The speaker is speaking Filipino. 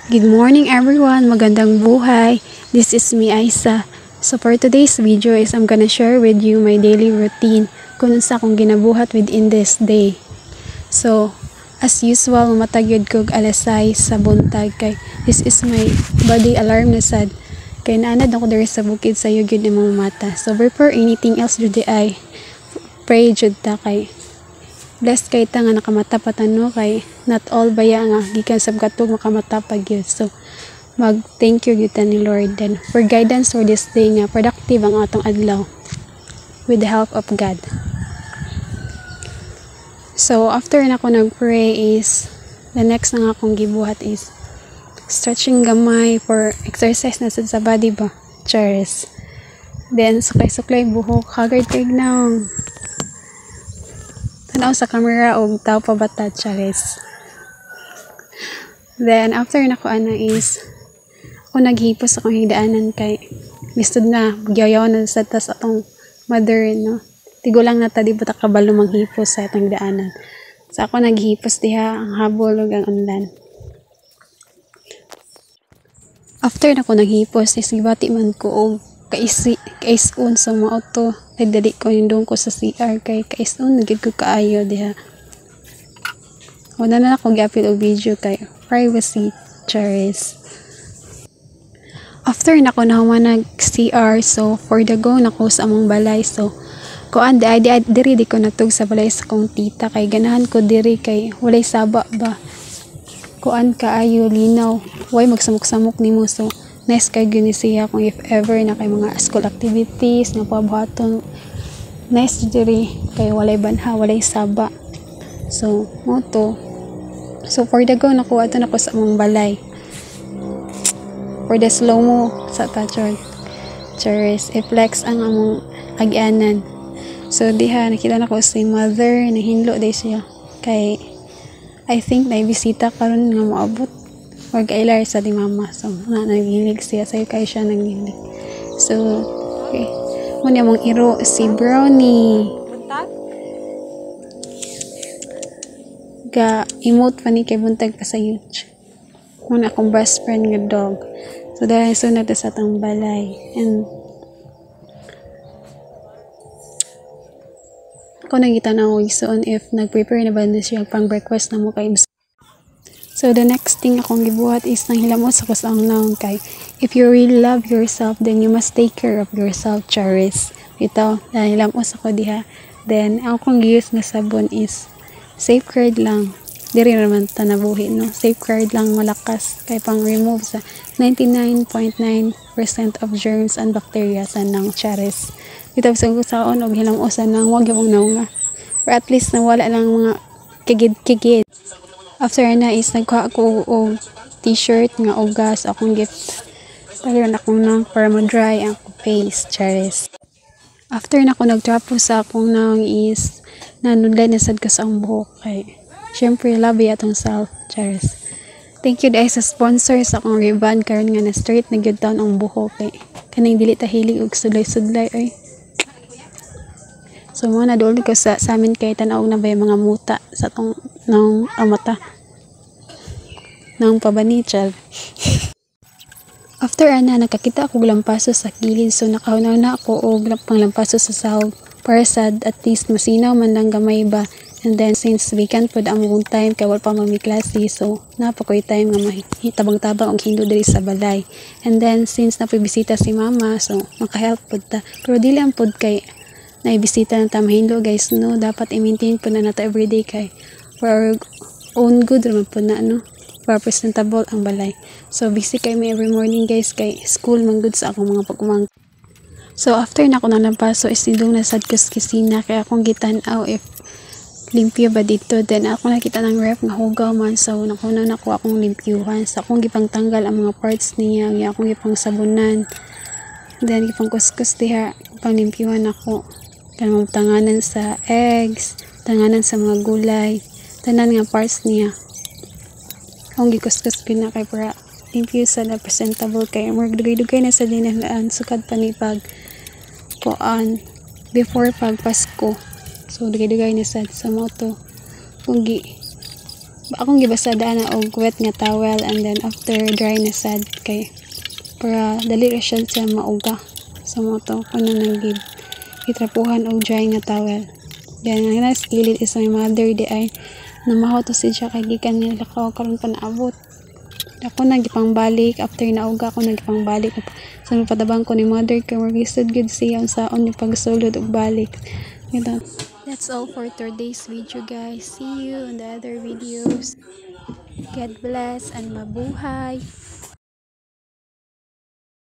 Good morning everyone, magandang buhay. This is me Aisa. So for today's video is I'm gonna share with you my daily routine kung sa akong ginabuhat within this day. So as usual, matag yun kog alas 6 sa buntag kay this is my body alarm na sad. Kay naanad ako diri sa bukid sa yun imong mata. So before anything else jud I pray jud ta kay blessed kay ta nga nakamata patano kay not all baya nga gikan sab katog makamata pag yun. So mag thank you gyud ta ni Lord then for guidance for this day nga productive ang atong adlaw with the help of God. So after na ko nag-pray is the next na nga akong gibuhat is stretching gamay for exercise na sa body ba. Cheers. Then suklay buhok hagard kay naong tanaw sa camera og tao pa bata. Cheers. Then after na ko ana is ako naghipos akong higdaanan kay lisod na gyayaw na sa tas atong mother no. Tigo lang na ta di buta kabalo manghipos sa atong daanan. So ako naghipos diha ang habol ug ang undan. After na ko naghipos is gibati man ko og kaisun sa mga auto kay dali ko hindong ko sa CR kay kaisun nagid ko kaayo diha. Wala na ako gi-upload og video kay privacy. Cheers. After na ko nahuman nag CR so for the go na ko sa among balay so kuan diri di ko natug sa balay sa kong tita kay ganahan ko diri kay walay saba ba kuan kaayo linaw way magsamok-samok nimo so nice kay gani siya kung if ever na kay mga school activities nga pabuhaton nice diri kay walay banha walay saba so moto so for the go nakuha to na ko sa among balay for the slow mo sa tachon cheers i-flex ang among agyanan. So diha nakita na ko si mother na hinlo day siya kay I think na bisita karon nga moabot or kailar sa di mama so na naghilig siya sayo kay siya naghilig so okay muna mong iro si Brownie ga emote pa ni kay buntag pa sa YouTube muna akong best friend nga dog so dahil sunod sa atong balay and ako nagita na ako isuon if nag-prepare na ba na siya pang breakfast na mo kay so the next thing akong gibuhat is nang hilamos ako sa naon kay if you really love yourself then you must take care of yourself. Charis ito dahil hilamos ako diha then ang akong giuse na sabon is safeguard lang diri naman ta nabuhi no safeguard lang malakas kay pang remove sa 99.9% of germs and bacteria sa nang charis ito sa kusaon og hilamosan nang wag yung naunga or at least nawala lang mga kigid after na is nagkuha ko og t-shirt nga ugas akong gift pero na akong nang para mo dry ang face. Charis after na ko nagtrapo sa akong nang is nanudlay na sad ka sa ang buhok kay syempre love atong self. Charis thank you dahil sa sponsor sa akong ribbon karon nga na straight na gyud taon ang buhok kay kaning dili ta hilig og sudlay ay so mga nadool ko sa amin kay tanaw na ba yung mga muta sa tong ng mata ng pabanichal. After ana nakakita ako lampaso sa kilid so nakahunaw na ako og panglampaso sa sahog para sad at least masinaw man lang gamay ba and then since weekend pod ang mong time kay wala pa may klase so napakoy time nga mahitabang-tabang og hindo diri sa balay and then since napibisita si mama so makahelp pod ta pero dili ang pod kay naibisita na ta mahindo guys no dapat i-maintain po na nato everyday kay for our own good naman po na no para presentable ang balay so busy kay me every morning guys kay school man good sa akong mga pagkumang so after na ako nalampaso is nidong nasad ko sa kusina kaya akong gitan-aw if limpyo ba dito then ako nakita ng ref nga hugaw man so nakuha na ako akong limpyuhan sa akong gipang tanggal ang mga parts niya akong gipang sabunan then gipang kuskus diha pang limpyuhan ako kanang tanganan sa eggs, tanganan sa mga gulay, tanan nga parts niya. Akong gikuskus ko na kay para limpyo sa na presentable kay more dugay-dugay na sa dinalaan sukad pa ni pag kuan before pag Pasko. So dugay-dugay na sa moto. Kung akong gibasadaan na og wet nga towel, and then after dry na sad kay para dali ra siya sa mauga sa moto ko na itrapuhan og dry nga towel. Then ang last gilid is my mother di ay namahaw to siya kay gikan nila ko karon pa naabot. Ako nagipang balik after nauga ako nagipang balik sa patabang ko ni mother kay magisod gud siya ang saon ni pagsulod og balik. Ito. That's all for today's video, guys. See you in the other videos. God bless and mabuhay.